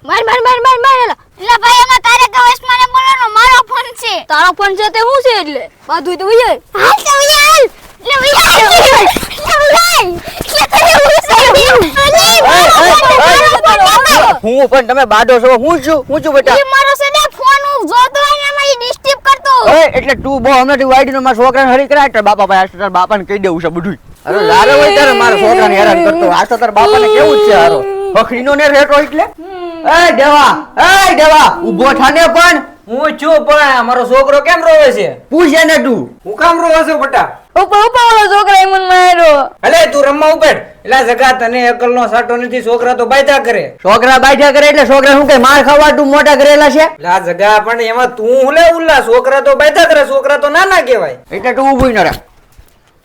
માર એલા ભાઈ એમાં તારે કે વસમાને બોલવાનો મારો ફોન છે. તારો ફોન છે તે હું છે એટલે બધું તો ઉયે હાલ તો ઉયે હાલ લે ઉયે હું પણ તમે બાડો છો હું છું બેટા મારો છે ને ફોન હું જોતો હોય એમાં ઈ ડિસ્ટર્બ કરતો. ઓય એટલે તું બહુ હમણાંથી વાઈડી નો મારા છોકરાને હરી કરાય એટલે બાપા ભાઈ આ તારા બાપાને કહી દેવું છે બધું. અરે લારે હોય ત્યારે મારા છોકરાને હેરાન કરતો આ તો તારા બાપાને કેવું જ છે હારો બકરીનો ને રેટો એટલે એ દેવા ઊભો થાને પણ હું છું પણ મારો છોકરો કેમ રોવે છે? પૂછે ને તું હું કામ રોવે છે બટા? ઉપર વાળો છોકરા એ મને માર્યો. અલે તું રમવા ઉપર એલા જગા તને અકલનો સાટો નથી. છોકરા તો બાયતા કરે. છોકરા બાઈઠા કરે એટલે છોકરા શું કઈ માર ખાવા તું મોટા કરેલા છે લા જગા પણ એમાં તું હું લે ઉલ્લા છોકરા તો બાયતા કરે. છોકરા તો નાના કહેવાય. એટલે તું ઊભું ન રહે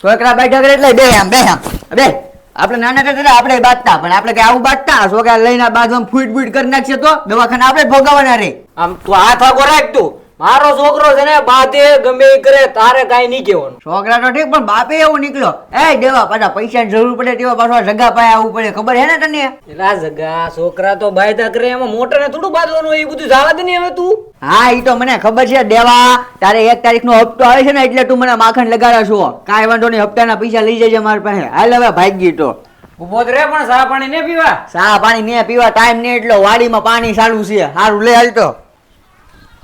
છોકરા બાઈઠા કરે એટલે બે આપણે નાના હતા આપણે બાંધતા પણ આપણે કઈ આવું બાંધતા છોકરા લઈને બાજુ ફૂટ કરી નાખશે તો દવાખાને આપણે ભોગવવાના રે. આમ તું હાથ આગો રાખ. તું મારો છોકરો છે ને બાતે ગમે ઈ કરે તારે કાઈ નહીં કહેવાનું. છોકરા તો ઠીક પણ બાપે એવું નીકળ્યો એ દેવા પાછા પૈસાની જરૂર પડે તેવા પાછા જગા પાય આવવું પડે ખબર હે ને તને? એલા જગા છોકરા તો બાયતા કરે એમાં મોટાને થોડું બાંધવાનું હોય. એ બધું જવા દે ને હવે તું. હા ઈ તો મને ખબર છે દેવા તારે 1 તારીખનો હપ્તો આવે છે ને એટલે તું મને માખણ લગાડા છો. કાંઈ વાંધો નહીં હપ્તાના પૈસા લઈ જજે મારી પાસે. હાલ હવે ભાગી તો ઉભો જ રે પણ ચા પાણી ને પીવા. ચા પાણી ને પીવા ટાઈમ ને એટલો વાડીમાં પાણી ચાલુ છે. સારું લે હાલ તો